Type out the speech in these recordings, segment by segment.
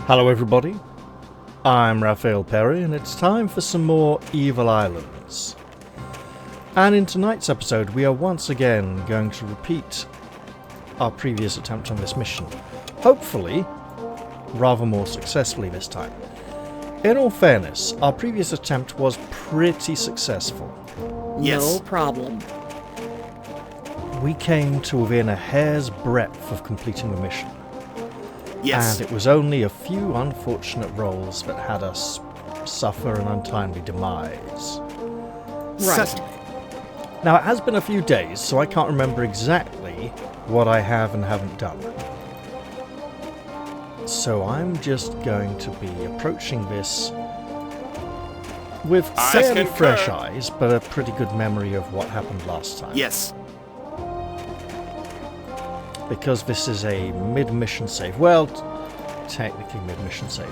Hello everybody, I'm Raphael Perry and it's time for some more Evil Islands. And in tonight's episode we are once again going to repeat our previous attempt on this mission. Hopefully, rather more successfully this time. In all fairness, our previous attempt was pretty successful. Yes. No problem. We came to within a hair's breadth of completing the mission. Yes. And it was only a few unfortunate rolls that had us suffer an untimely demise. Right. Now, it has been a few days, so I can't remember exactly what I have and haven't done. So I'm just going to be approaching this with fairly fresh eyes, but a pretty good memory of what happened last time. Yes. Because this is a mid-mission save. Well, technically mid-mission save.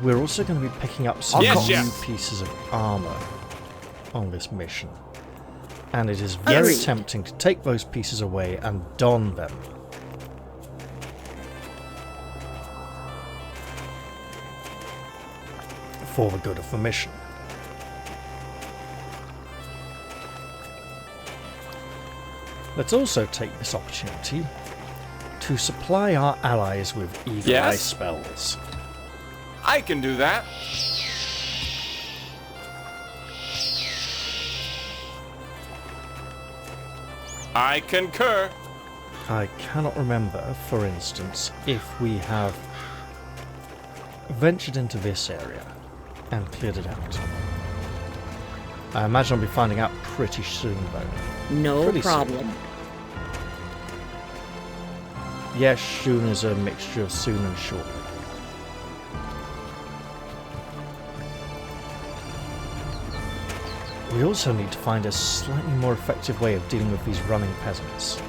We're also going to be picking up some new pieces of armor on this mission. And it is very tempting to take those pieces away and don them. For the good of the mission. Let's also take this opportunity to supply our allies with utilise spells. I can do that. I concur. I cannot remember, for instance, if we have ventured into this area and cleared it out. I imagine I'll be finding out pretty soon, though. No problem. Soon. Yes, soon is a mixture of soon and shortly. We also need to find a slightly more effective way of dealing with these running peasants.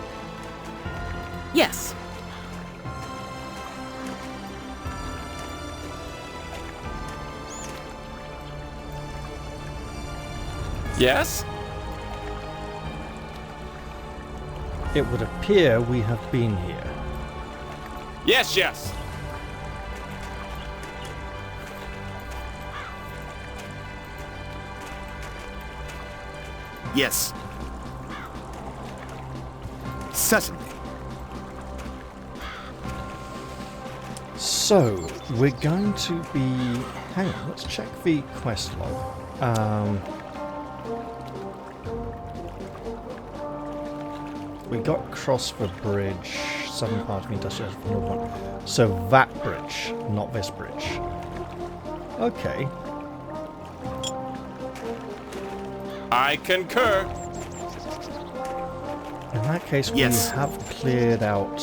Yes. Yes? It would appear we have been here. Yes, yes. Yes. Certainly. So, we're going to be... Hang on, let's check the quest log. We got across the bridge, southern part of the industrial area, northern one. So that bridge, not this bridge. Okay. I concur. In that case, we have cleared out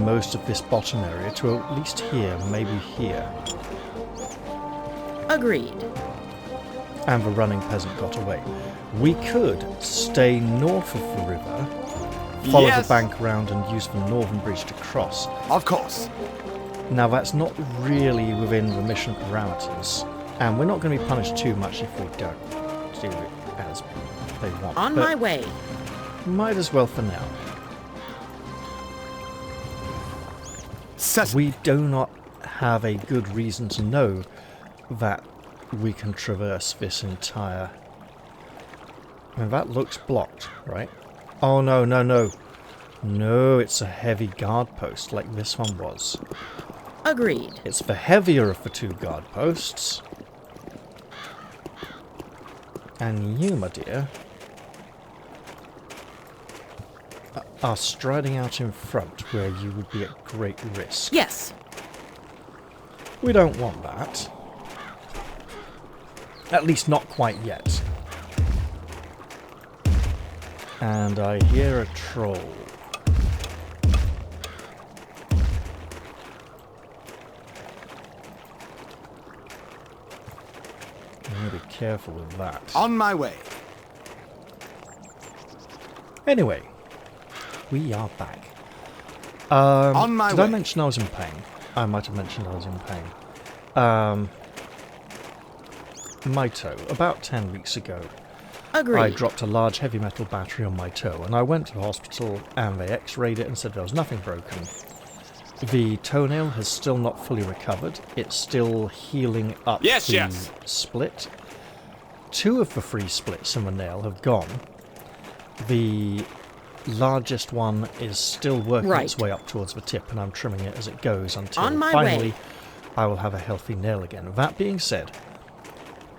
most of this bottom area to at least here, maybe here. Agreed. And the running peasant got away. We could stay north of the river, follow the bank around and use the northern bridge to cross. Of course. Now that's not really within the mission parameters, and we're not going to be punished too much if we don't do it as they want. On my way. Might as well for now. We do not have a good reason to know that we can traverse this entire... I mean, that looks blocked, right? Oh, no, no, no. No, it's a heavy guard post like this one was. Agreed. It's the heavier of the two guard posts. And you, my dear, are striding out in front where you would be at great risk. Yes. We don't want that. At least not quite yet. And I hear a troll. I'm going to be careful with that. On my way. Anyway, we are back. On my way. Did I mention I was in pain? I might have mentioned I was in pain. My toe, about 10 weeks ago, Agreed. I dropped a large heavy metal battery on my toe, and I went to the hospital, and they x-rayed it and said there was nothing broken. The toenail has still not fully recovered. It's still healing up Yes, the yes. split. 2 of the 3 splits in the nail have gone. The largest one is still working its way up towards the tip, and I'm trimming it as it goes until On my finally way. I will have a healthy nail again. That being said,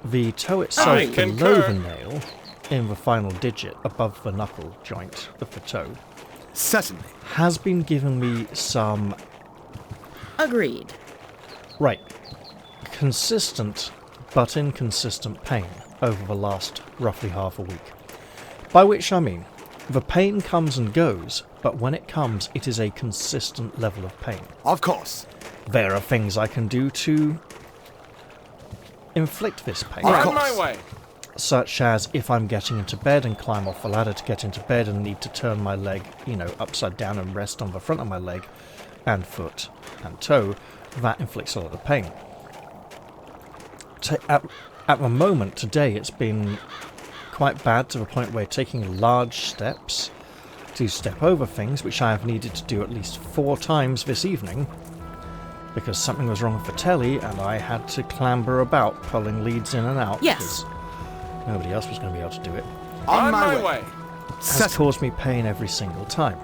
the toe itself below concur. the nail, in the final digit above the knuckle joint of the toe, Certainly. has been giving me some, Agreed. right, consistent but inconsistent pain over the last roughly half a week. By which I mean, the pain comes and goes, but when it comes, it is a consistent level of pain. Of course. There are things I can do to inflict this pain. On my way. Such as if I'm getting into bed and climb off a ladder to get into bed and need to turn my leg, upside down and rest on the front of my leg and foot and toe, that inflicts a lot of pain. At the moment, today, it's been quite bad to the point where taking large steps to step over things, which I have needed to do at least 4 times this evening, because something was wrong with the telly and I had to clamber about, pulling leads in and out. Yes. Because nobody else was going to be able to do it. On my way. Has caused me pain every single time.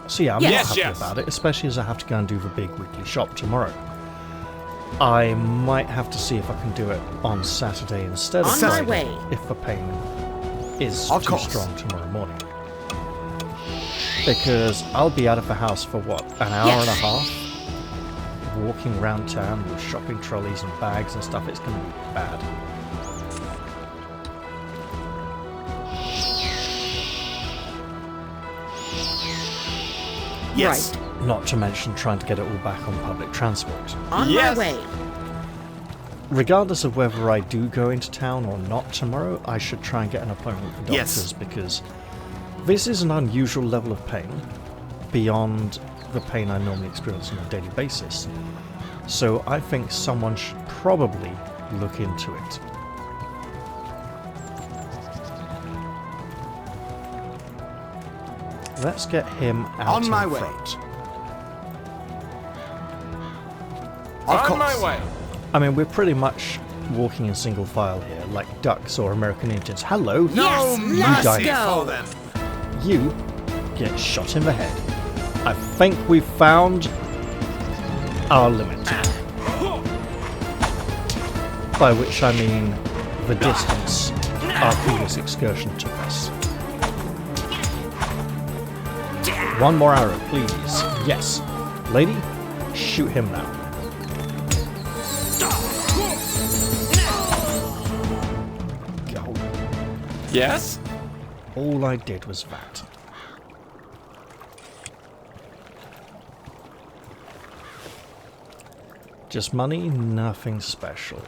So yeah, I'm Yes. not happy about it, especially as I have to go and do the big weekly shop tomorrow. I might have to see if I can do it on Saturday instead of On my Friday, way. if the pain is Of too course. strong tomorrow morning. Because I'll be out of the house for what, an hour Yes. and a half? Walking around town with shopping trolleys and bags and stuff, it's going to be bad. Yes. Not to mention trying to get it all back on public transport. On Yes. my way. Regardless of whether I do go into town or not tomorrow, I should try and get an appointment with the Yes. doctors because this is an unusual level of pain beyond the pain I normally experience on a daily basis. So I think someone should probably look into it. Let's get him out On my in way. front. On my way. I mean, we're pretty much walking in single file here, like ducks or American Indians. Hello, Yes, you let's die. go. them. You get shot in the head. I think we've found our limit. By which I mean the distance our previous excursion took us. One more arrow, please. Yes. Lady, shoot him now. Go. Yes? All I did was that. Just money, nothing special.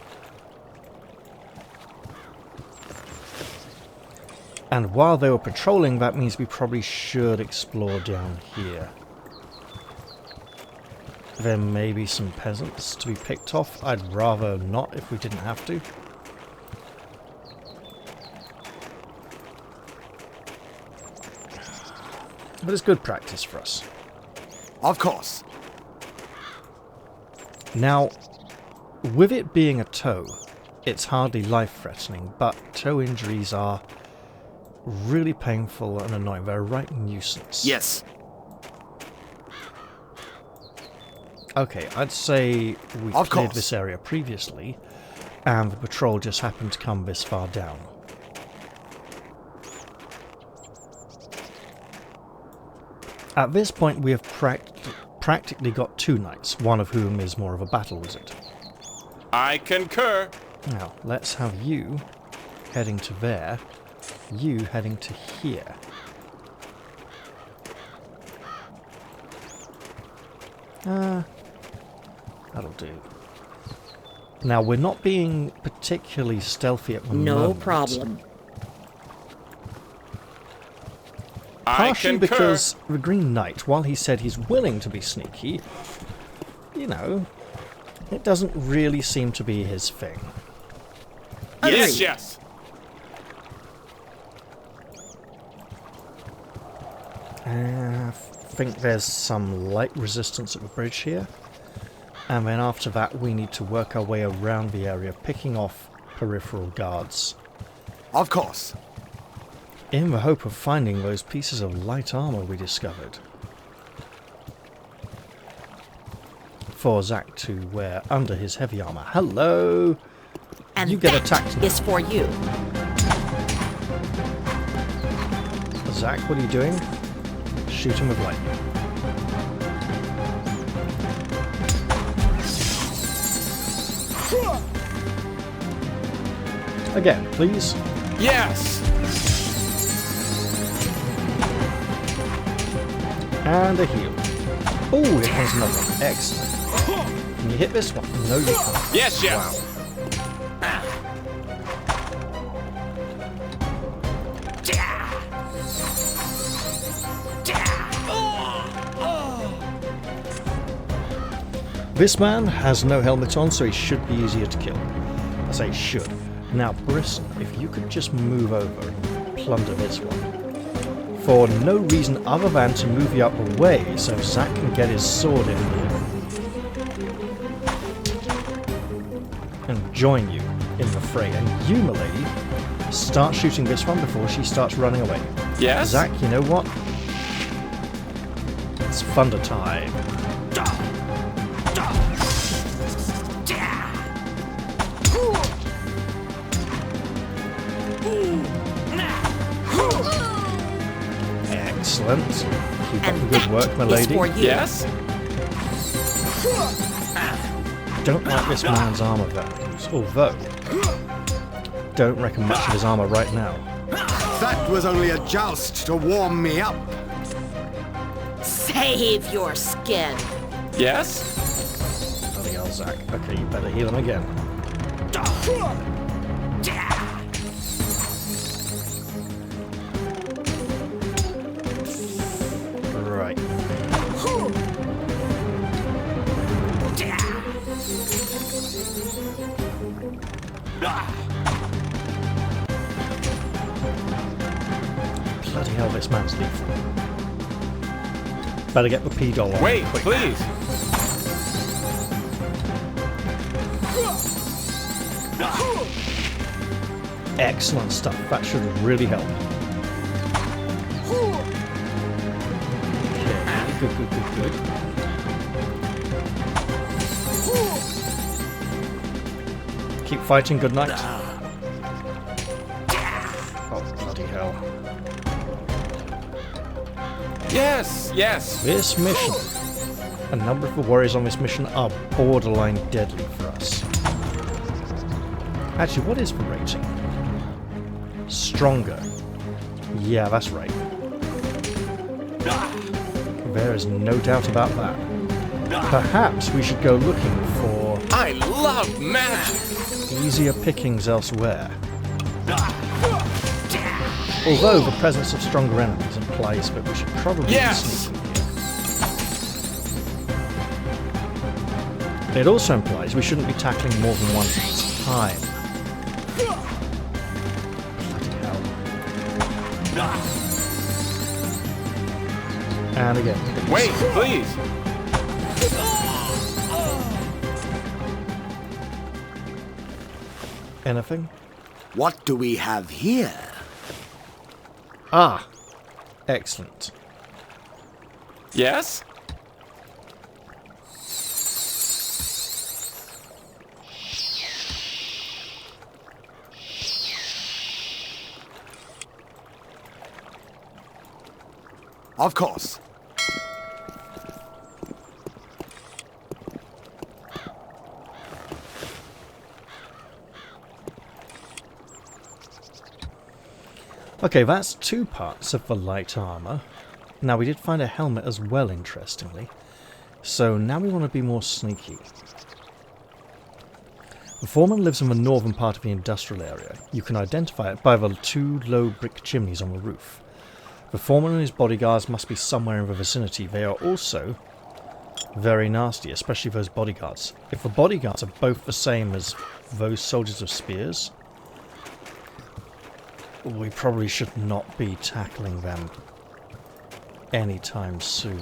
And while they were patrolling, that means we probably should explore down here. There may be some peasants to be picked off. I'd rather not if we didn't have to. But it's good practice for us. Of course. Now, with it being a toe, it's hardly life-threatening, but toe injuries are really painful and annoying. They're a right nuisance. Yes. Okay, I'd say we Of cleared course. this area previously, and the patrol just happened to come this far down. At this point, we have practically got 2 knights, one of whom is more of a battle wizard. I concur. Now, let's have you heading to there, you heading to here. That'll do. Now, we're not being particularly stealthy at the moment. No problem. I Partially concur. because the Green Knight, while he said he's willing to be sneaky, you know, it doesn't really seem to be his thing. Yes, Agreed. yes. think there's some light resistance at the bridge here. And then after that, we need to work our way around the area, picking off peripheral guards. Of course. In the hope of finding those pieces of light armor we discovered. For Zack to wear under his heavy armor. Hello! And you get that attacked now. is for you. Zack, what are you doing? Shoot him with lightning. Again, please. Yes! And a heal. Oh, here comes another one. Excellent. Can you hit this one? No, you can't. Yes, yes! This man has no helmet on, so he should be easier to kill. I say should. Now, Brisson, if you could just move over and plunder this one. For no reason other than to move you out the way so Zack can get his sword in here. And join you in the fray. And you, milady, start shooting this one before she starts running away. Yes? Zack, you know what? It's thunder time. Excellent. Keep up the good work, my lady. Yes? Don't like this man's armor values, although don't reckon much of his armor right now. That was only a joust to warm me up. Save your skin. Yes? Bloody hell, Zack. Okay, you better heal him again. Right. Bloody hell, this man's lethal. Better get the P-doll on. Wait, quick. please! Excellent stuff. That should really help. Okay, good, good, good, good. Keep fighting, good night. Oh, bloody hell. Yes, yes! This mission. A number of the warriors on this mission are borderline deadly for us. Actually, what is the rating? Stronger. Yeah, that's right. There is no doubt about that. Perhaps we should go looking for I love magic! easier pickings elsewhere. Although the presence of stronger enemies implies that we should probably Yes! sneak in here. It also implies we shouldn't be tackling more than one at a time. Bloody hell. And again. Wait, please! Anything? What do we have here? Ah! Excellent. Yes? Of course. Okay, that's two parts of the light armor. Now, we did find a helmet as well, interestingly. So now we want to be more sneaky. The foreman lives in the northern part of the industrial area. You can identify it by the two low brick chimneys on the roof. The foreman and his bodyguards must be somewhere in the vicinity. They are also very nasty, especially those bodyguards. If the bodyguards are both the same as those soldiers of spears, we probably should not be tackling them. anytime soon.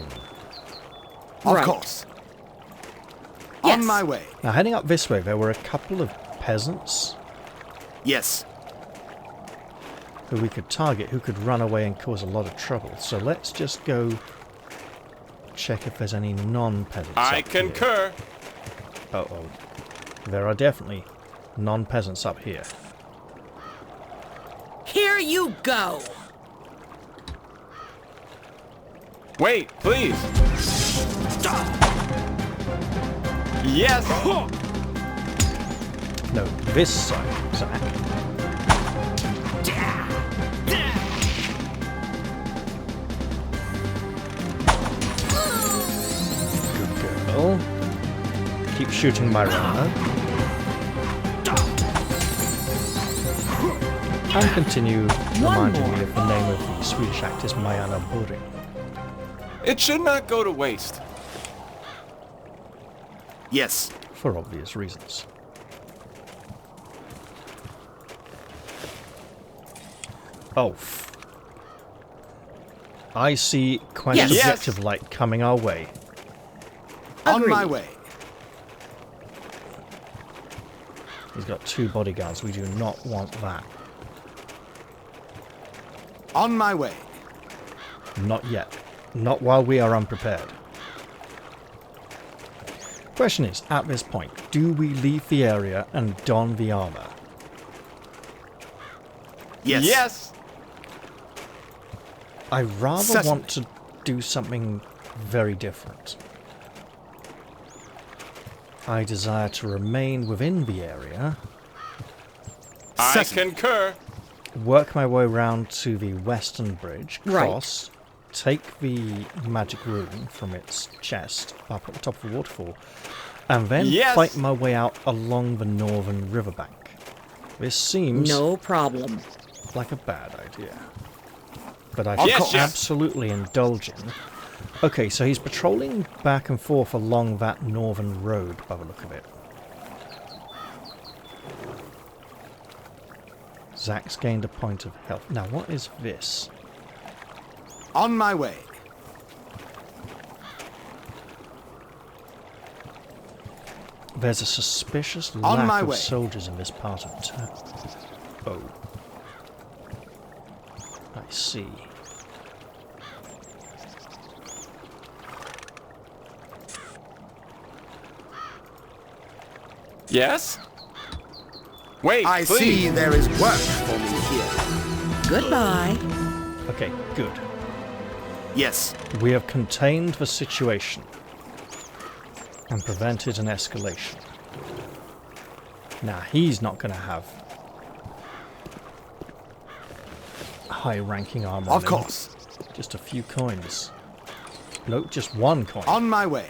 Of Right. course. Yes. On my way. Now, heading up this way, there were a couple of peasants Yes. who we could target, who could run away and cause a lot of trouble. So let's just go check if there's any non-peasants I up here. concur. Uh-oh. There are definitely non-peasants up here. Here you go. Wait, please. Yes. No, this side, Zach. Good girl. Keep shooting my runner. And continue reminding me of the name of the Swedish actress Maja Boring. It should not go to waste. Yes. For obvious reasons. Oh. I see quite Yes. a Yes. objective light coming our way. On my Agreed. way. He's got 2 bodyguards. We do not want that. On my way. Not yet. Not while we are unprepared. Question is, at this point, do we leave the area and don the armor? Yes. Yes. I rather Certainly. want to do something very different. I desire to remain within the area, I Certainly. concur. work my way round to the western bridge, Right. cross, take the magic rune from its chest up at the top of the waterfall, and then Yes. fight my way out along the northern riverbank. This seems No problem. like a bad idea, but I Of should course. absolutely indulge in. Okay, so he's patrolling back and forth along that northern road by the look of it. Zach's gained a point of health. Now, what is this? On my way. There's a suspicious On lack my of way. soldiers in this part of town. Oh. I see. Yes. Wait, I please. see there is work for me here. Goodbye. Okay, good. Yes. We have contained the situation and prevented an escalation. Now, he's not going to have high-ranking armor. Of on him. course. Just a few coins. No, just 1 coin. On my way.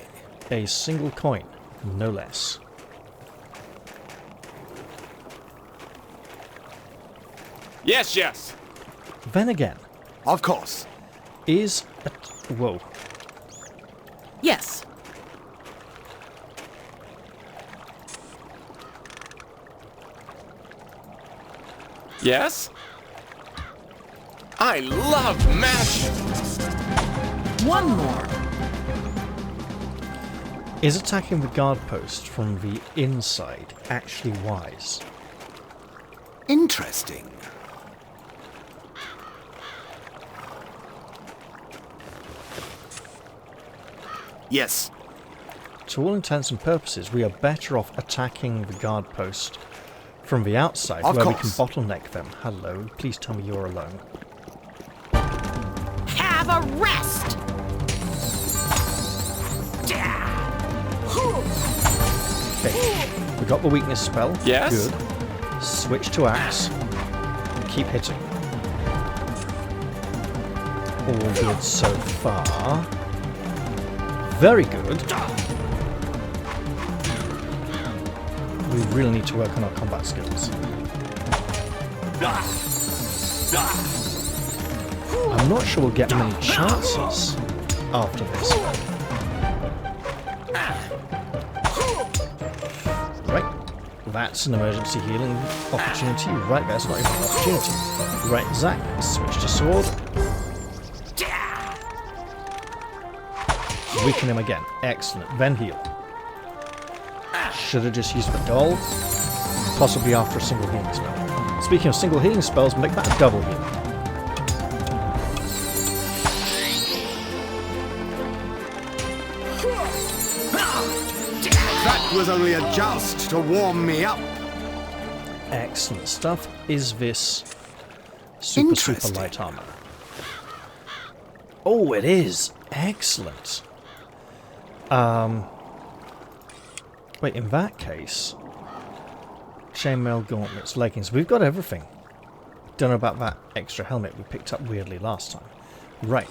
A single coin, no less. Yes, yes. Then again, Of course. is a... Whoa. Yes. Yes. I love magic. One more. Is attacking the guard post from the inside actually wise? Interesting. Yes. To all intents and purposes, we are better off attacking the guard post from the outside, Of where course. we can bottleneck them. Hello, please tell me you're alone. Have a rest. Okay, we got the weakness spell. Yes. Good. Switch to axe. Keep hitting. All good so far. Very good. We really need to work on our combat skills. I'm not sure we'll get many chances after this. Right, that's an emergency healing opportunity. Right, that's not even an opportunity. Right, Zach, switch to sword. Weaken him again. Excellent. Then heal. Should have just used the doll. Possibly after a single healing spell. Speaking of single healing spells, make that a double heal. That was only a joust to warm me up. Excellent stuff. Is this super light armor? Oh, it is. Excellent. Wait, in that case, chainmail gauntlets, leggings. We've got everything. Don't know about that extra helmet we picked up weirdly last time. Right.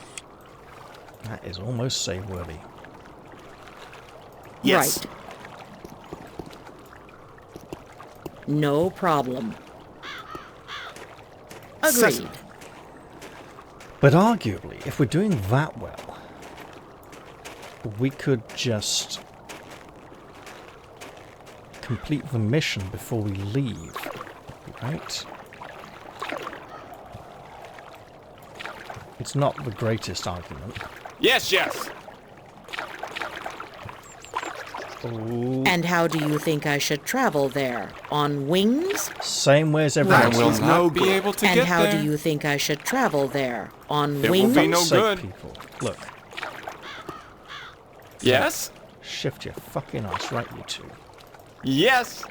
That is almost save-worthy. Yes. Right. No problem. Agreed. But arguably, if we're doing that well, we could just complete the mission before we leave, right? It's not the greatest argument. Yes, yes. Oh, And how do you think I should travel there? On wings? same way as everyone I else. will is not no be good. able to And get how there. do you think I should travel there? On It will wings? be no Sake, good. people. Look, Yes? shift your fucking ass right, you two. Yes.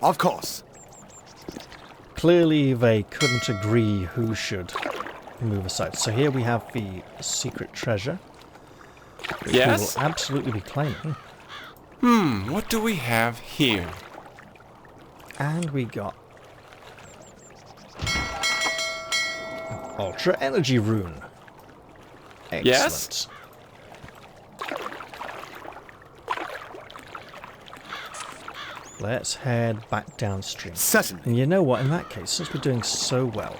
Of course. Clearly, they couldn't agree who should move aside. So here we have the secret treasure, which Yes? we will absolutely be claiming. What do we have here? And we got Ultra Energy Rune. Excellent. Yes? Let's head back downstream. Certainly. And you know what, in that case, since we're doing so well,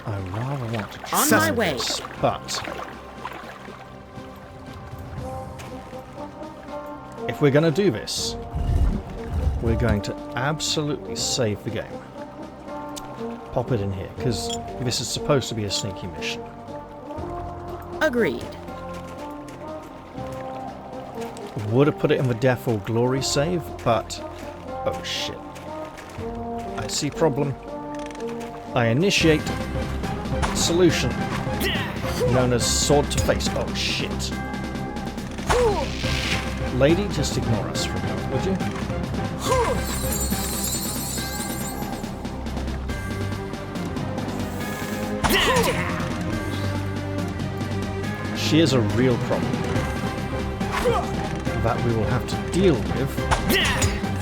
I rather want to try On my way. this, but if we're going to do this, we're going to absolutely save the game. Pop it in here, because this is supposed to be a sneaky mission. Agreed. Would have put it in the death or glory save, but oh shit. I see problem. I initiate solution known as sword to face. Oh shit. Lady, just ignore us for a moment, would you? She is a real problem that we will have to deal with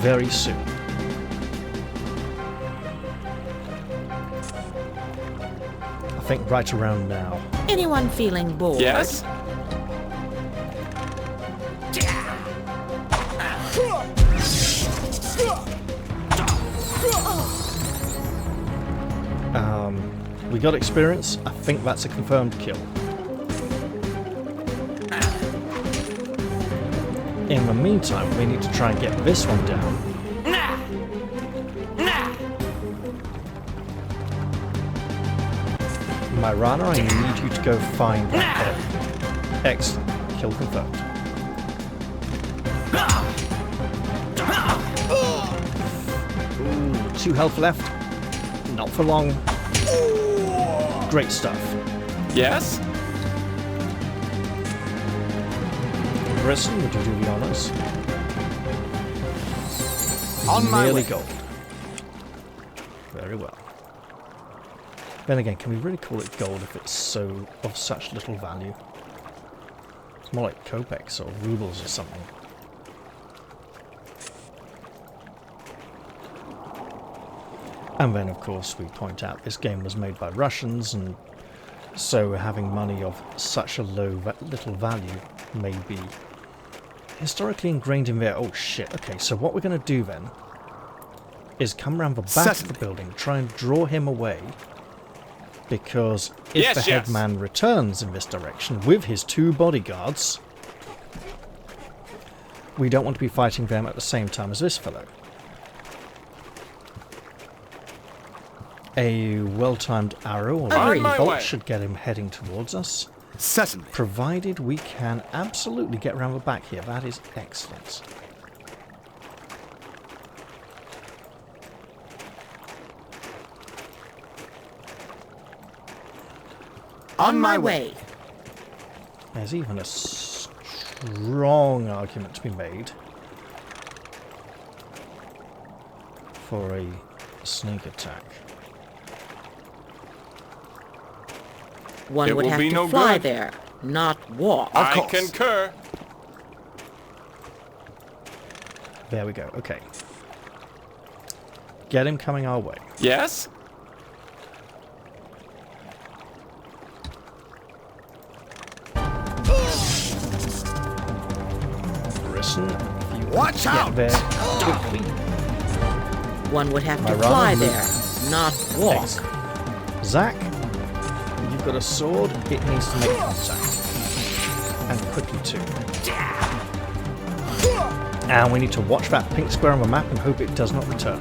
very soon. I think right around now. Anyone feeling bored? Yes? We got experience. I think that's a confirmed kill. In the meantime, we need to try and get this one down. Myrana, I need you to go find that head. Excellent. Kill confirmed. Ooh, 2 health left. Not for long. Great stuff. Yes? Brisson, would you do the honors? On my Nearly way. gold. Very well. Then again, can we really call it gold if it's so of such little value? It's more like kopecks or rubles or something. And then, of course, we point out this game was made by Russians, and so having money of such a little value may be historically ingrained in there. Oh shit, okay, so what we're going to do then is come around the back of the building, try and draw him away, Because if Yes, the yes. headman returns in this direction with his 2 bodyguards, we don't want to be fighting them at the same time as this fellow. A well-timed arrow or On a my bolt way. should get him heading towards us, Certainly. provided we can absolutely get around the back here. That is excellent. On my way. There's even a strong argument to be made for a sneak attack. One It would will have be to no fly good. there, not walk. Of I course. concur. There we go. Okay. Get him coming our way. Yes? Listen, if you Watch get out! there quickly. One would have I to rather fly move. there, not walk. Excellent. Zach, you've got a sword. It needs to make contact. And quickly too. And we need to watch that pink square on the map and hope it does not return.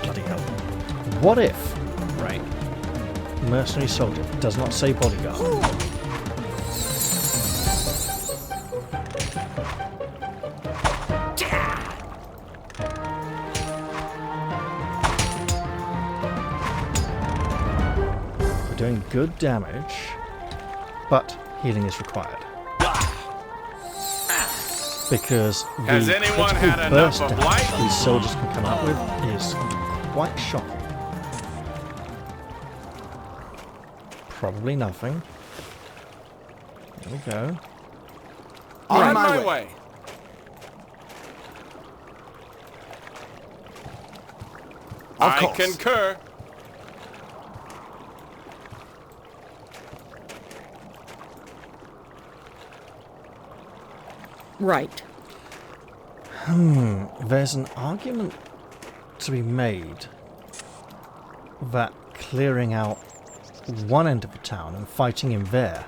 Bloody hell. What if, right, mercenary soldier does not say bodyguard? We're doing good damage, but healing is required. Because Has the anyone critical had enough burst of damage life? these soldiers can come out with is quite shocking. Probably nothing. There we go. On my way. Of I course. concur. Right. There's an argument to be made that clearing out one end of the town and fighting in there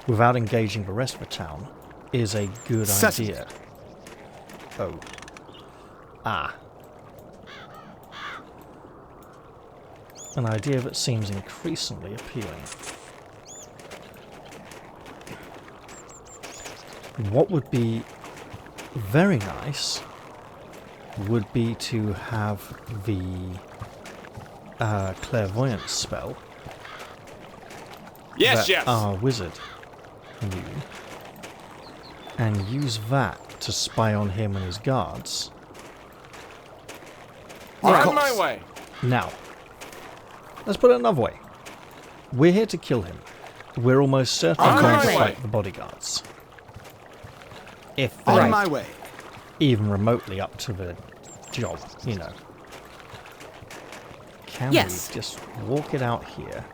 without engaging the rest of the town is a good Certainly. idea. Oh. Ah. An idea that seems increasingly appealing. What would be very nice would be to have the clairvoyance spell Yes, that yes. our wizard knew, and use that to spy on him and his guards. On my way. Now, let's put it another way. We're here to kill him. We're almost certainly On going my to way. fight the bodyguards. If On they're my way. even remotely up to the job, you know. Can Yes. we just walk it out here?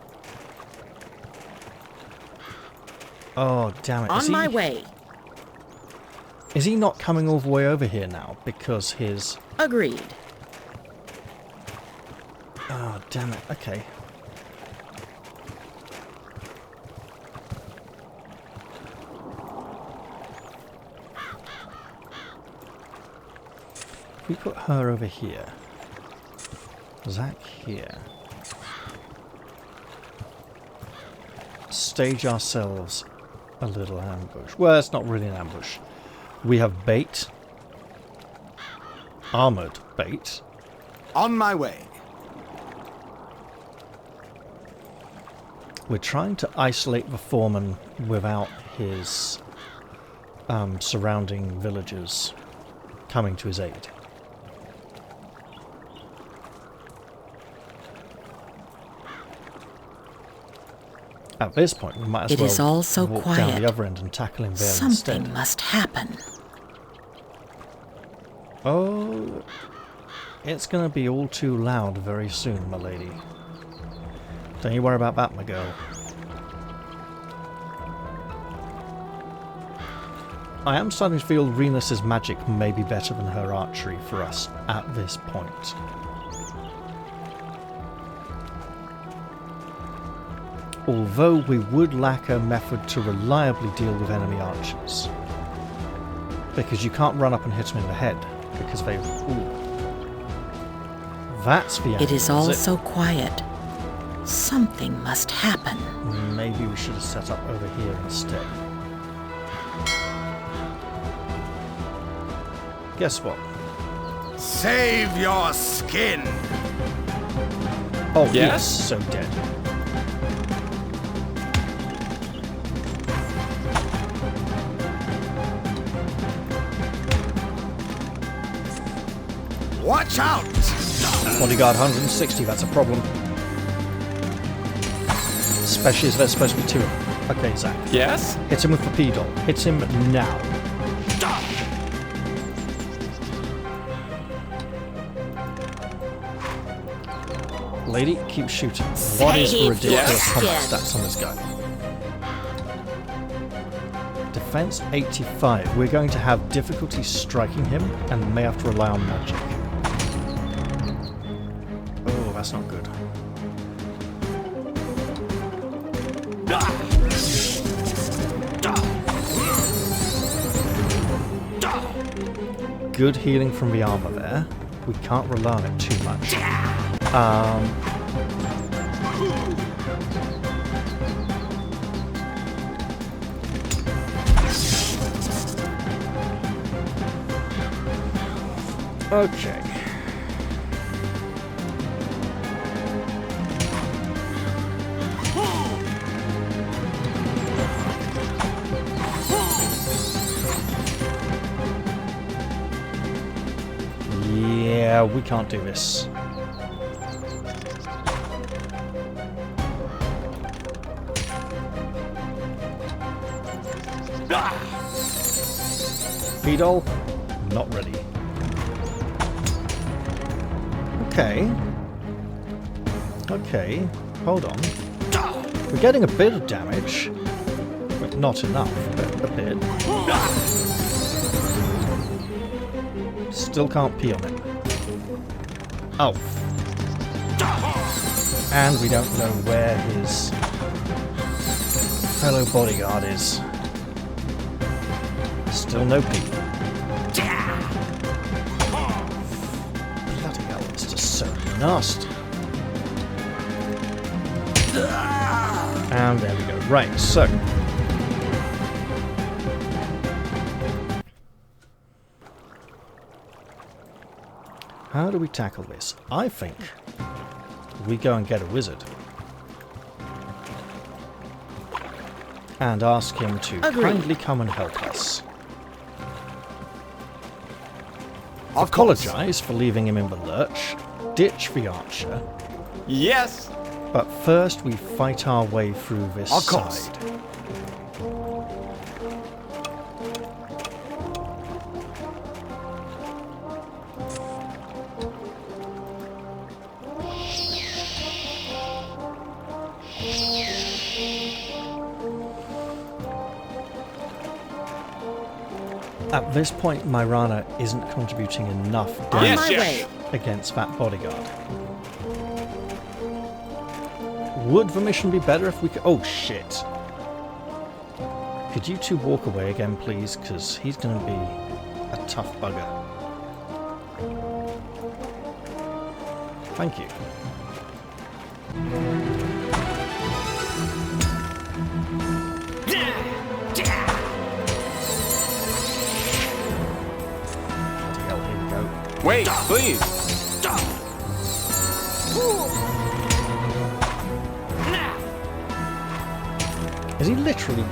Oh, damn it. On my way. Is he not coming all the way over here now because his... Agreed. Oh, damn it. Okay. If we put her over here. Zach here. Stage ourselves a little ambush. Well, it's not really an ambush. We have bait. Armoured bait. On my way. We're trying to isolate the foreman without his surrounding villagers coming to his aid. At this point, we might as It well is all so walk down quiet. the other end and tackle him there Something instead. must happen. Oh, it's going to be all too loud very soon, my lady. Don't you worry about that, my girl. I am starting to feel Renus's magic may be better than her archery for us at this point. although we would lack a method to reliably deal with enemy archers. Because you can't run up and hit them in the head, because they... Ooh. That's the end. It is all so quiet. Something must happen. Maybe we should have set up over here instead. Guess what? Save your skin! Oh, Yes? he's so dead. Watch out! Bodyguard 160, that's a problem. Especially as there's supposed to be two. Okay, Zach. Yes? Hit him with the pedal. Hit him now. Lady, keep shooting. What is the ridiculous combat stats on this guy? Defense 85. We're going to have difficulty striking him and may have to rely on magic. Oh, that's not good. Good healing from the armor there. We can't rely on it too much. Okay. Yeah, we can't do this. Beedle, not ready. Okay. Okay, hold on. We're getting a bit of damage. But not enough, but a bit. Still can't pee on it. Oh. And we don't know where his fellow bodyguard is. Still no pee. Bloody hell, it's just so nasty. And there we go. Right, so... how do we tackle this? I think we go and get a wizard. And ask him to kindly come and help us. Apologise for leaving him in the lurch. Ditch the archer. Yes! But first we fight our way through this side. At this point, Myrana isn't contributing enough damage against that bodyguard. Would the mission be better if we could... oh, shit. Could you two walk away again, please? Because he's going to be a tough bugger. Thank you. Wait, please! Is he literally...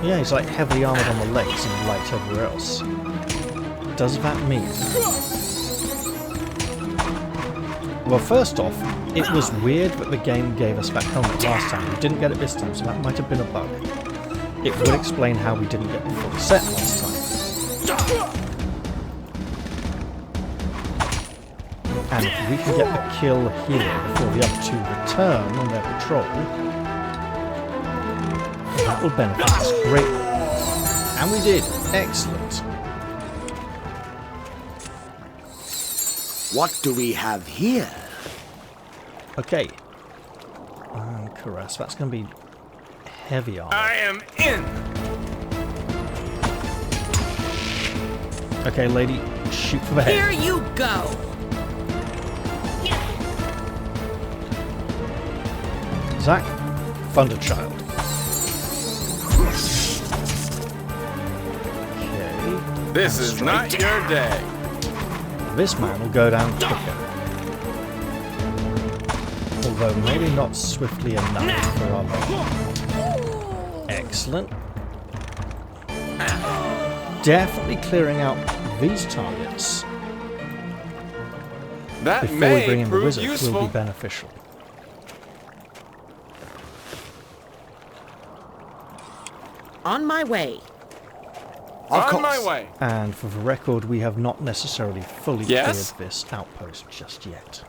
yeah, he's like heavily armoured on the legs and light everywhere else. Does that mean... well, first off, it was weird that the game gave us that helmet last time. We didn't get it this time, so that might have been a bug. It would explain how we didn't get the full set last time. And if we can get the kill here before the other two return on their patrol, that will benefit us greatly. And we did. Excellent. What do we have here? Okay. and caress. That's going to be heavy armor. I am in. Okay, lady, shoot for the head. Here you go! Zach, Thunderchild. Okay. This is not your day. This man will go down quicker. Although maybe not swiftly enough for our bow. Excellent. Definitely clearing out these targets That before we may bring in the prove wizards will useful. be beneficial. On my way. On my way. And for the record, we have not necessarily fully Yes? cleared this outpost just yet.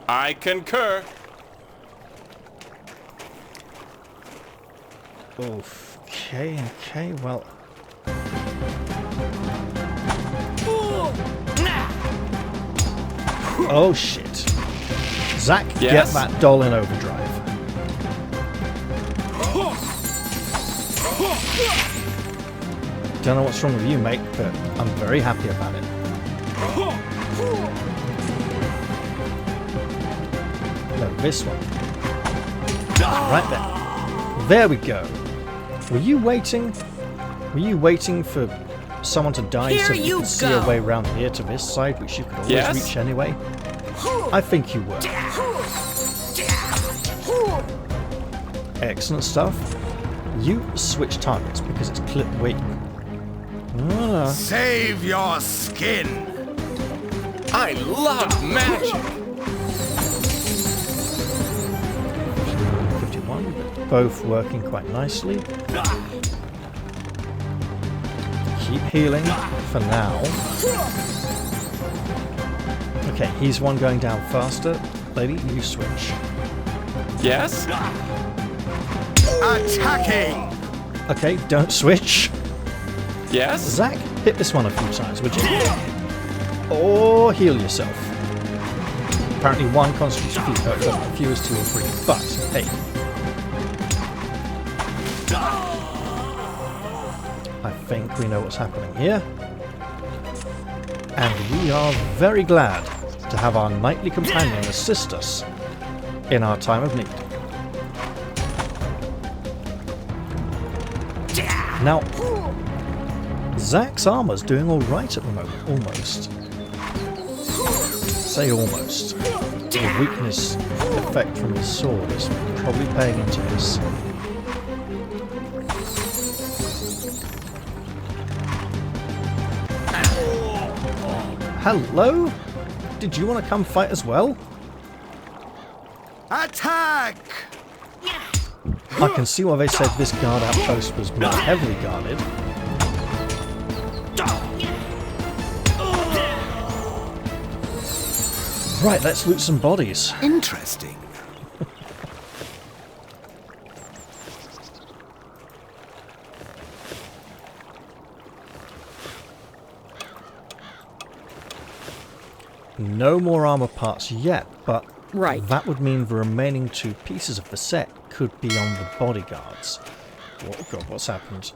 I concur. Okay, well... Oh shit. Zach, get Yes? that doll in overdrive. Don't know what's wrong with you, mate, but I'm very happy about it. No, this one. Right there. There we go. Were you waiting? Were you waiting for someone to die Here so that you you could see a go. way around here to this side, which you could always Yes? reach anyway? I think you were. Excellent stuff. You switch targets because it's clip weight. Save your skin! I love magic. 51, both working quite nicely. Keep healing for now. Okay, he's one going down faster. Lady, you switch. Yes? Attacking! Okay, don't switch. Yes? Zach, hit this one a few times, would you? Or heal yourself. Apparently one constitutes a few, a few is 2 or 3, but hey. I think we know what's happening here. And we are very glad to have our knightly companion assist us in our time of need. Now, Zach's armor's doing alright at the moment, almost. Say almost. The weakness effect from his sword is probably paying into this. Hello? Did you want to come fight as well? Attack! I can see why they said this guard outpost was more heavily guarded. Right, let's loot some bodies. Interesting. No more armor parts yet, but Right. that would mean the remaining 2 pieces of the set could be on the bodyguards. Oh god, what's happened?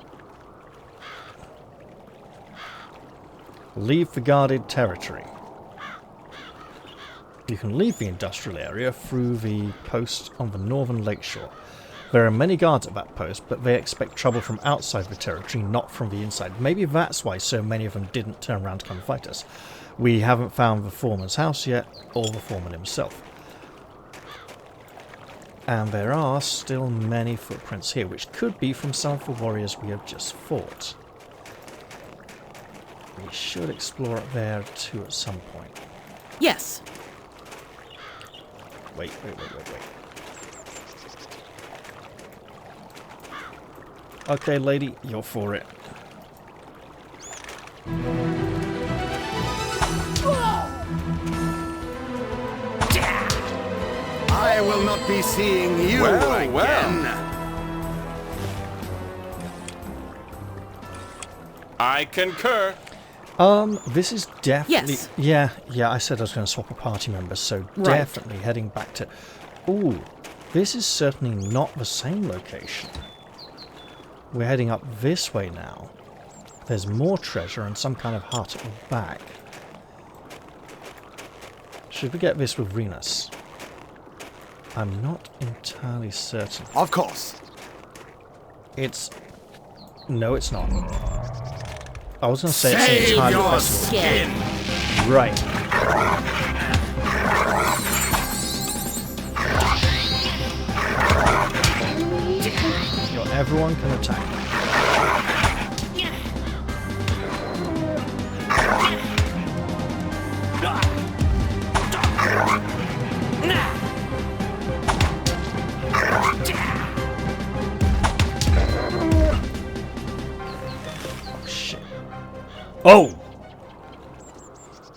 Leave the guarded territory. You can leave the industrial area through the post on the northern lakeshore. There are many guards at that post, but they expect trouble from outside the territory, not from the inside. Maybe that's why so many of them didn't turn around to come fight us. We haven't found the foreman's house yet, or the foreman himself. And there are still many footprints here, which could be from some of the warriors we have just fought. We should explore it there too at some point. Yes. Wait. Okay, lady, you're for it. I will not be seeing you again. I concur. This is definitely... Yes. Yeah, I said I was going to swap a party member, so Right. definitely heading back to... Ooh, this is certainly not the same location. We're heading up this way now. There's more treasure and some kind of hut at the back. Should we get this with Venus? I'm not entirely certain. Of course. It's... No, it's not. I was going to say it's Save entirely your possible. skin. Right. Everyone can attack. Oh, shit. Oh!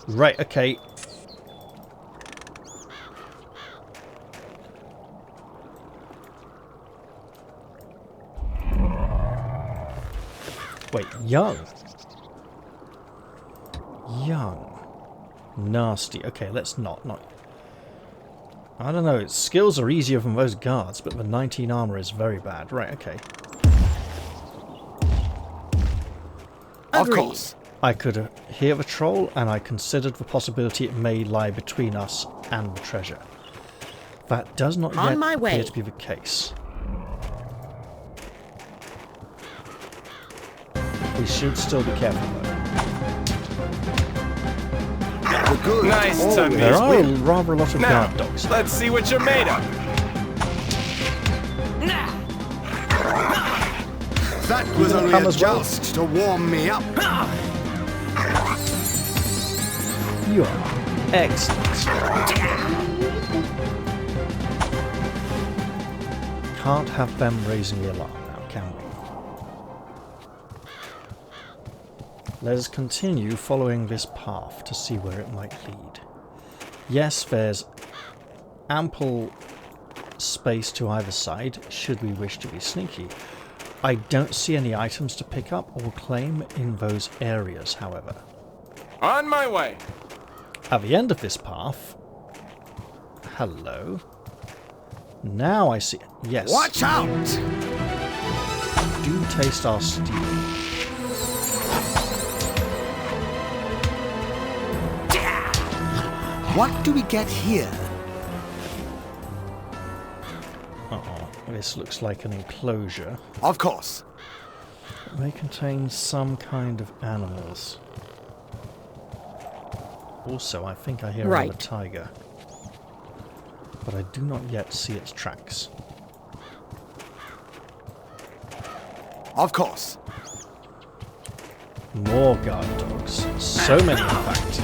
Right, okay. Wait, young. Young. Nasty. Okay, let's not. I don't know, skills are easier than those guards, but the 19 armor is very bad. Right, okay. Of course. I could hear the troll, and I considered the possibility it may lie between us and the treasure. That does not yet appear to be the case. We should still be careful, though. The good Nice to always meet There are win. rather a lot of Now, guard dogs. let's see what you're made of. That was only Come a as well. joust to warm me up. You are excellent. Can't have them raising the alarm now, can we? Let us continue following this path to see where it might lead. Yes, there's ample space to either side, should we wish to be sneaky. I don't see any items to pick up or claim in those areas, however. On my way. At the end of this path... Hello. Now I see... Yes. Watch out! Do taste our steel. What do we get here? Uh-oh. This looks like an enclosure. Of course. It may contain some kind of animals. Also, I think I hear another tiger. But I do not yet see its tracks. Of course. More guard dogs. So many, in fact.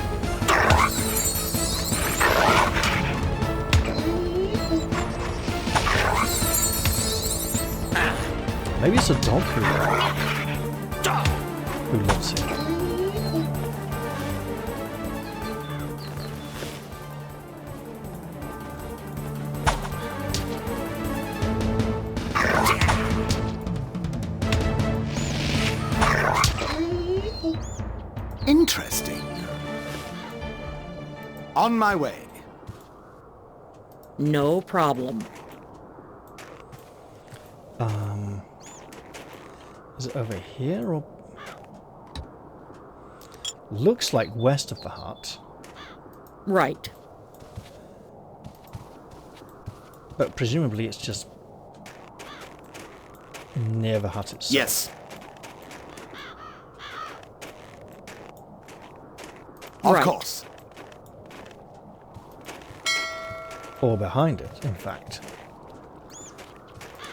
Maybe it's a dog who lives here. Interesting. On my way. No problem. Is it over here or... Looks like west of the hut. Right. But presumably it's just near the hut itself. Yes. Of course. Or behind it, in fact.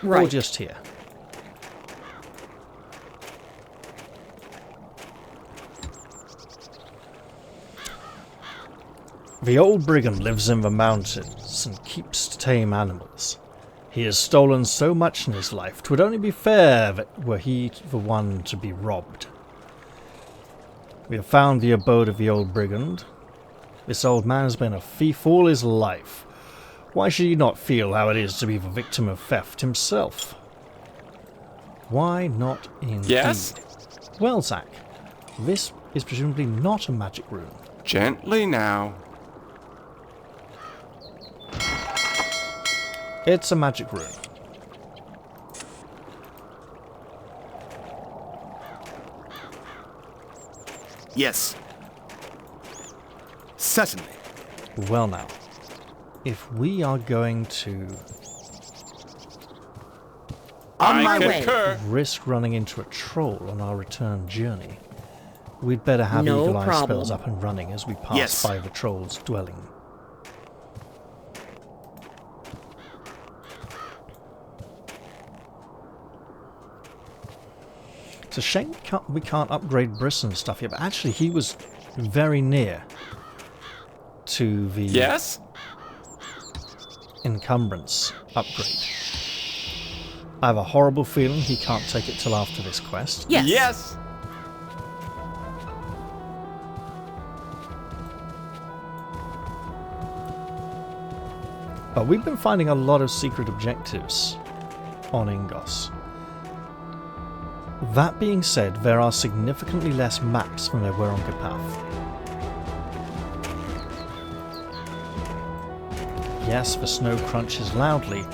Right. Or just here. The old brigand lives in the mountains and keeps tame animals. He has stolen so much in his life, 'twould only be fair that were he the one to be robbed. We have found the abode of the old brigand. This old man has been a thief all his life. Why should he not feel how it is to be the victim of theft himself? Why not indeed? Yes? Well, Zack, this is presumably not a magic room. Gently now. It's a magic room. Yes. Certainly. Well now, if we are going to On my I way. concur. risk running into a troll on our return journey, we'd better have No Eagle Eye problem. spells up and running as we pass Yes. by the troll's dwelling. It's a shame we can't upgrade Brisson's stuff yet, but actually he was very near to the Yes? encumbrance upgrade. I have a horrible feeling he can't take it till after this quest. Yes. Yes. But we've been finding a lot of secret objectives on Ingos. That being said, there are significantly less maps than there were on Gapath. Yes, the snow crunches loudly,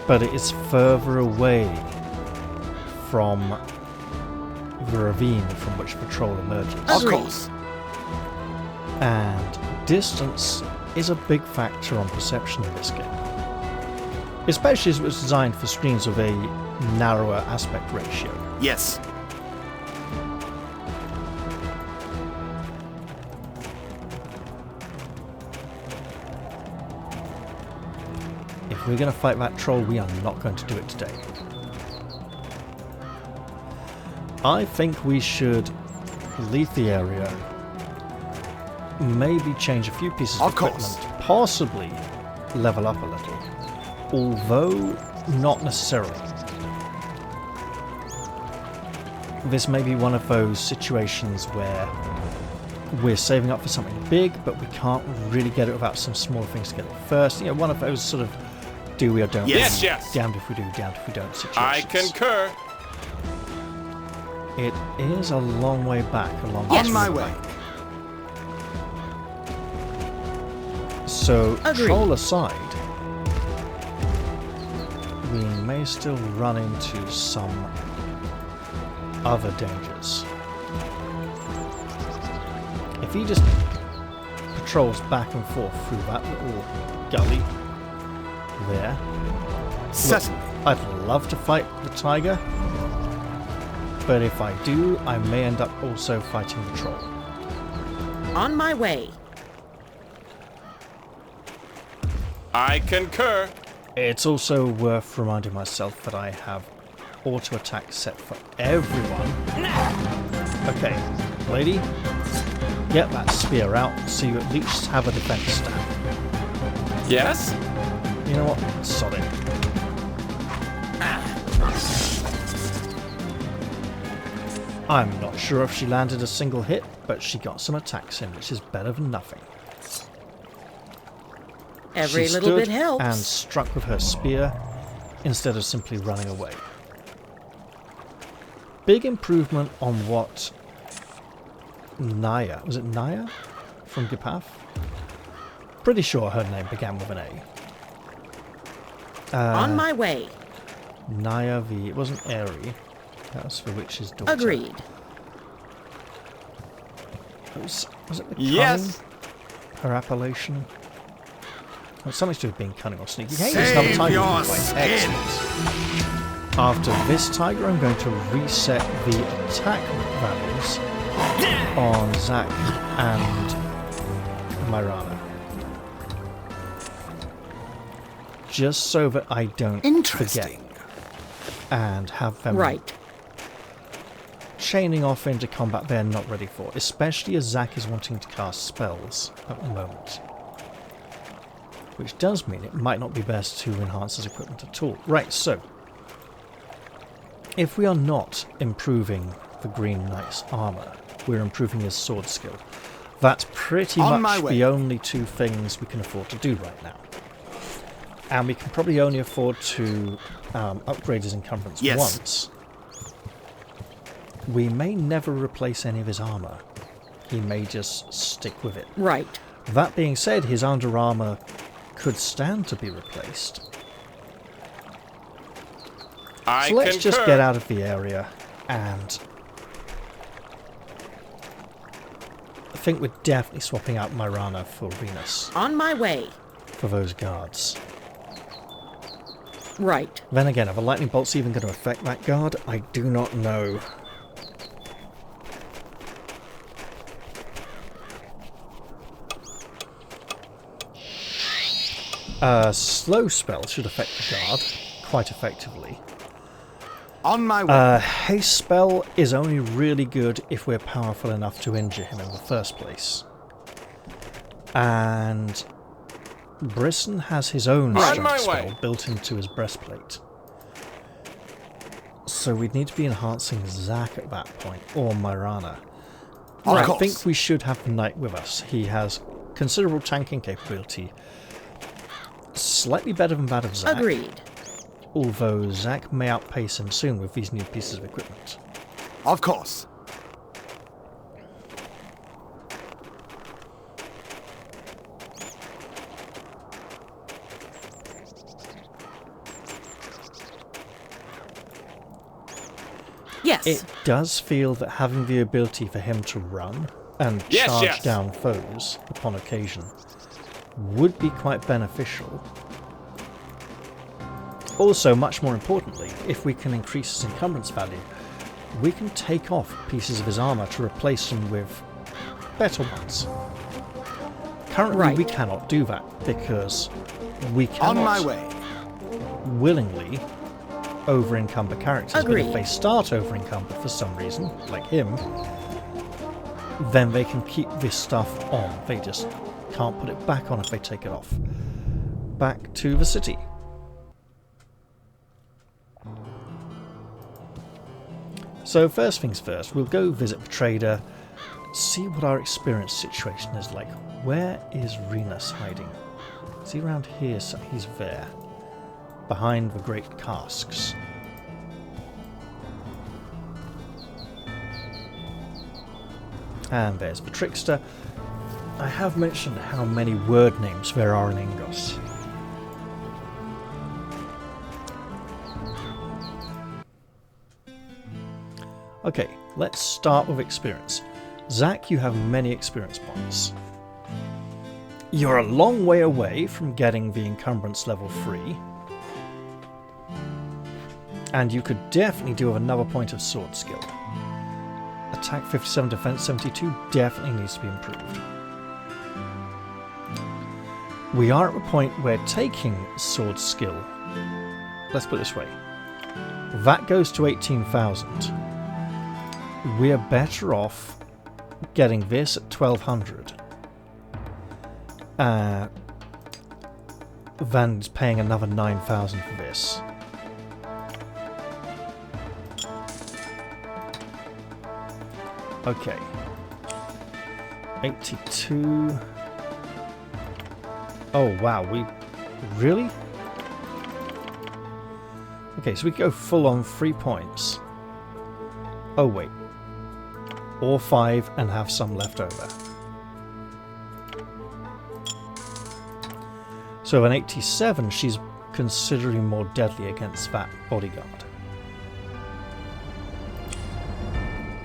but it is further away from the ravine from which the troll emerges. Of Agreed. course. And distance is a big factor on perception in this game. Especially as it was designed for screens with a narrower aspect ratio. Yes. If we're going to fight that troll, we are not going to do it today. I think we should leave the area, maybe change a few pieces of Of course. equipment, possibly level up a little, although not necessarily. This may be one of those situations where we're saving up for something big, but we can't really get it without some smaller things to get it first. You know, one of those sort of do we or don't Yes, we, yes. damned if we do, damned if we don't situations. I concur. It is a long way back along On this my river way. bank. So, Agreed. troll aside, we may still run into some other dangers. If he just patrols back and forth through that little gully there, Certainly. I'd love to fight the tiger, but if I do, I may end up also fighting the troll. On my way. I concur. It's also worth reminding myself that I have auto attack set for everyone. Okay, lady, get that spear out so you at least have a defense stat. Yes? You know what? Sod it. I'm not sure if she landed a single hit, but she got some attacks in, which is better than nothing. Every She little stood bit helps. and struck with her spear instead of simply running away. Big improvement on what Naya, was it Naya from Gapath? Pretty sure her name began with an A. On my way. Naya it wasn't Aerie, that was the witch's daughter. Agreed. Was it the Yes. cunning? Her appellation? Well, something to do with being cunning or sneaky. Hey, Save there's another tiger. your Right, skin. excellent. After this tiger, I'm going to reset the attack values on Zack and Myrana. Just so that I don't forget Interesting. and have them Right. chaining off into combat they're not ready for, especially as Zack is wanting to cast spells at the moment. Which does mean it might not be best to enhance his equipment at all. Right, so if we are not improving the Green Knight's armour, we're improving his sword skill. That's pretty On my much way. the only two things we can afford to do right now. And we can probably only afford to upgrade his encumbrance Yes. once. We may never replace any of his armour. He may just stick with it. Right. That being said, his under armour could stand to be replaced I So let's concur. just get out of the area, and I think we're definitely swapping out Myrana for Venus On my way. for those guards. Right. Then again, are the lightning bolts even going to affect that guard? I do not know. Slow spell should affect the guard quite effectively. On my way. Haste spell is only really good if we're powerful enough to injure him in the first place. And Brisson has his own On strength my spell way. built into his breastplate. So we'd need to be enhancing Zack at that point, or Myrana. Of I course. think we should have the Knight with us. He has considerable tanking capability. Slightly better than that of Zack. Agreed. Although Zack may outpace him soon with these new pieces of equipment. Of course. Yes. It does feel that having the ability for him to run and Yes, charge yes. down foes upon occasion would be quite beneficial. Also, much more importantly, if we can increase his encumbrance value, we can take off pieces of his armour to replace them with better ones. Currently, Right. we cannot do that because we On cannot my way. willingly over-encumber characters. But if Agreed. they start over-encumbered for some reason, like him, then they can keep this stuff on. They just can't put it back on if they take it off. Back to the city. So first things first, we'll go visit the trader, see what our experience situation is like. Where is Renus hiding? Is he around here? So he's there. Behind the great casks. And there's the trickster. I have mentioned how many word names there are in Ingos. Okay, let's start with experience. Zack, you have many experience points. You're a long way away from getting the encumbrance level 3. And you could definitely do with another point of sword skill. Attack 57, defense 72 definitely needs to be improved. We are at the point where taking sword skill, let's put it this way, that goes to 18,000. We're better off getting this at 1200 than paying another 9,000 for this. Okay. 82. Oh wow, we really? Okay, so we go full on 3 points. Oh wait. Or 5 and have some left over. So an 87, she's considerably more deadly against that bodyguard.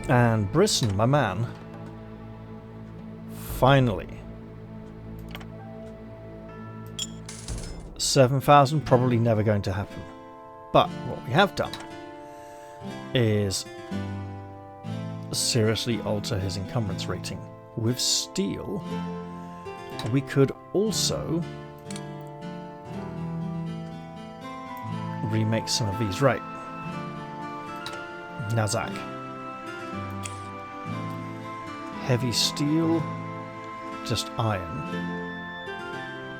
And Brisson, my man, finally. 7,000, probably never going to happen. But what we have done is seriously alter his encumbrance rating. With steel, we could also remake some of these. Right. Now Zack. Heavy steel, just iron.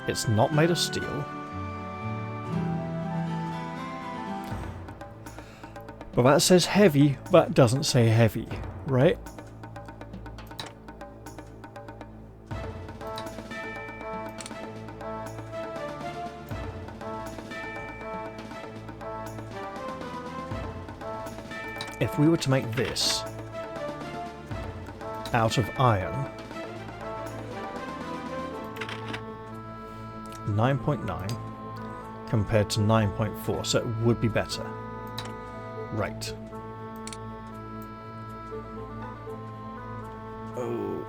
It's not made of steel. But that says heavy, that doesn't say heavy, right? If we were to make this out of iron, 9.9 compared to 9.4, so it would be better. Right. Oh.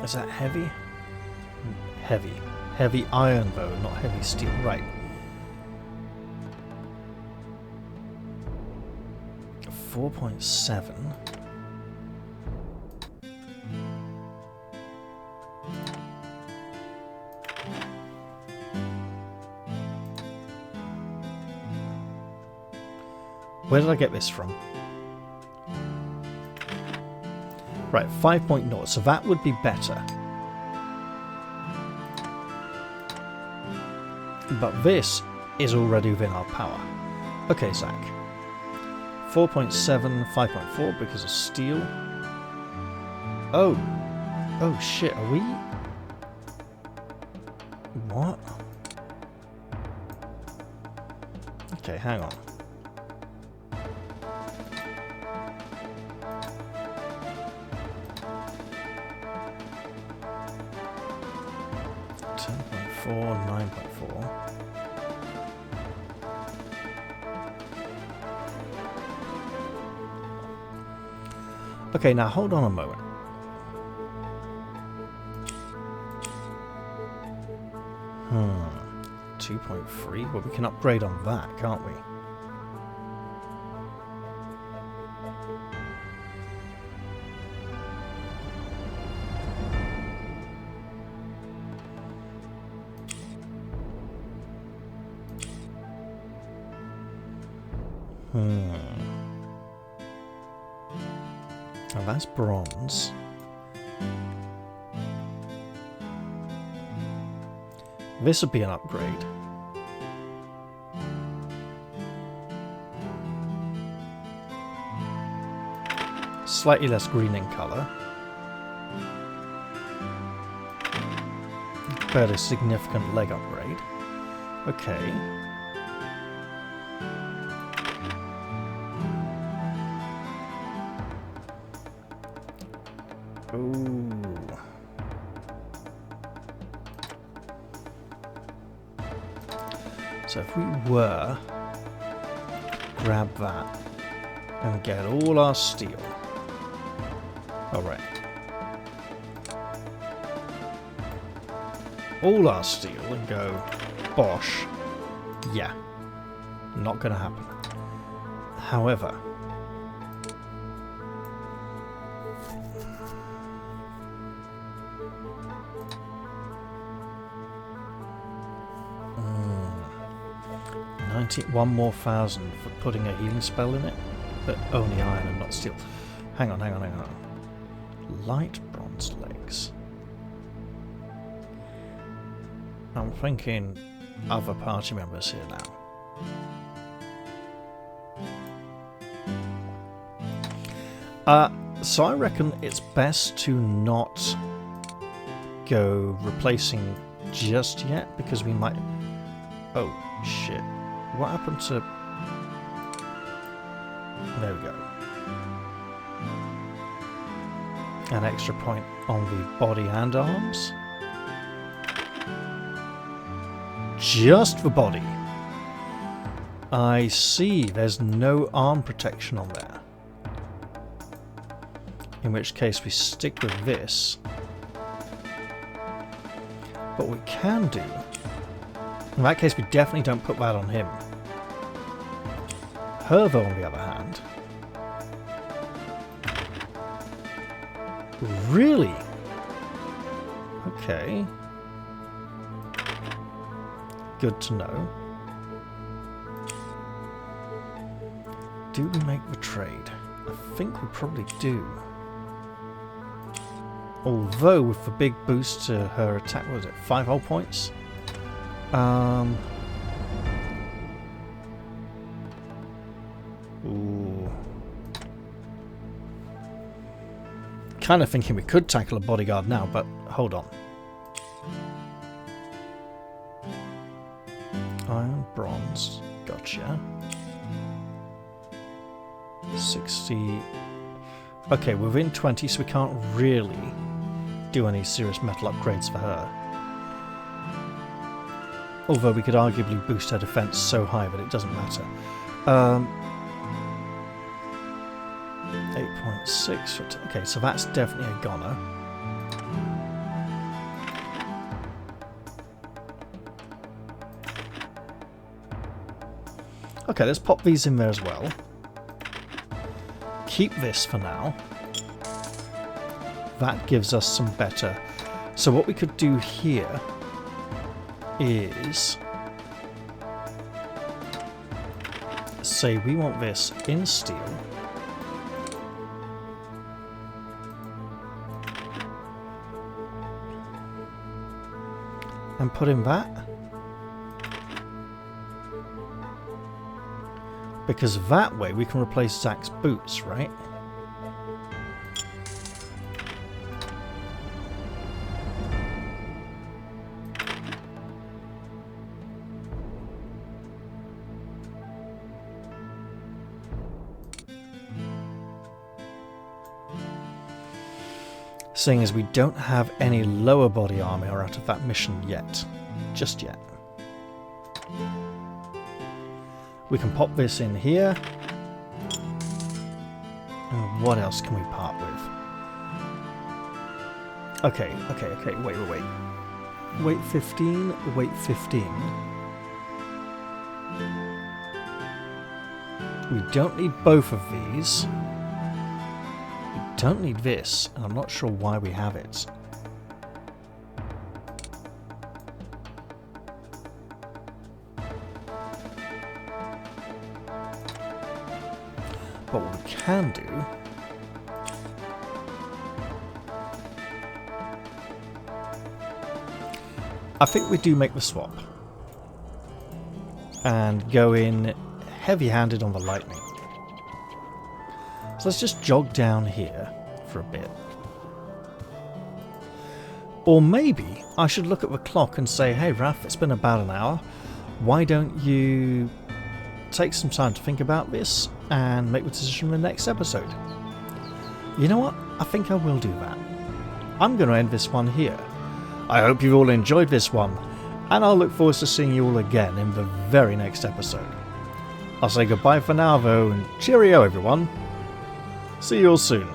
Is that heavy? Heavy. Heavy iron, though, not heavy steel. Right. 4.7. Where did I get this from? Right, 5.0, so that would be better. But this is already within our power. Okay, Zach. 4.7, 5.4 because of steel. Oh. Oh shit, are we? What? Okay, hang on. Four, 9.4. Okay, now hold on a moment. Hmm. 2.3? Well, we can upgrade on that, can't we? Now that's bronze. This would be an upgrade. Slightly less green in colour. But a significant leg upgrade. Okay. Ooh. So if we were grab that and get all our steel. Alright. All our steel and go bosh. Yeah. Not gonna happen. However, one more 1,000 for putting a healing spell in it, but only iron and not steel. Hang on. Light bronze legs. I'm thinking other party members here now. So I reckon it's best to not go replacing just yet, because we might... Oh, shit. What happened to... There we go. An extra point on the body and arms. Just the body. I see, there's no arm protection on there. In which case we stick with this. What we can do... In that case we definitely don't put that on him. Her, though, on the other hand... Really? Okay. Good to know. Do we make the trade? I think we probably do. Although, with the big boost to her attack, what was it, 5 whole points? Ooh. Kind of thinking we could tackle a bodyguard now, but hold on. Iron, bronze, gotcha. 60. Okay, we're within 20, so we can't really do any serious metal upgrades for her. Although we could arguably boost our defense so high that it doesn't matter. 8.6. Okay, so that's definitely a goner. Okay, let's pop these in there as well. Keep this for now. That gives us some better. So what we could do here is say we want this in steel. And put in that. Because that way we can replace Zach's boots, right? Seeing as we don't have any lower body armor out of that mission yet. Just yet. We can pop this in here. And what else can we part with? Okay, wait. Weight 15, weight 15. We don't need both of these. We don't need this, and I'm not sure why we have it. But what we can do I think we do make the swap and go in heavy-handed on the lightning. So let's just jog down here for a bit. Or maybe I should look at the clock and say, hey Raph, it's been about an hour. Why don't you take some time to think about this and make the decision in the next episode? You know what? I think I will do that. I'm going to end this one here. I hope you've all enjoyed this one, and I'll look forward to seeing you all again in the very next episode. I'll say goodbye for now though, and cheerio everyone. See you all soon.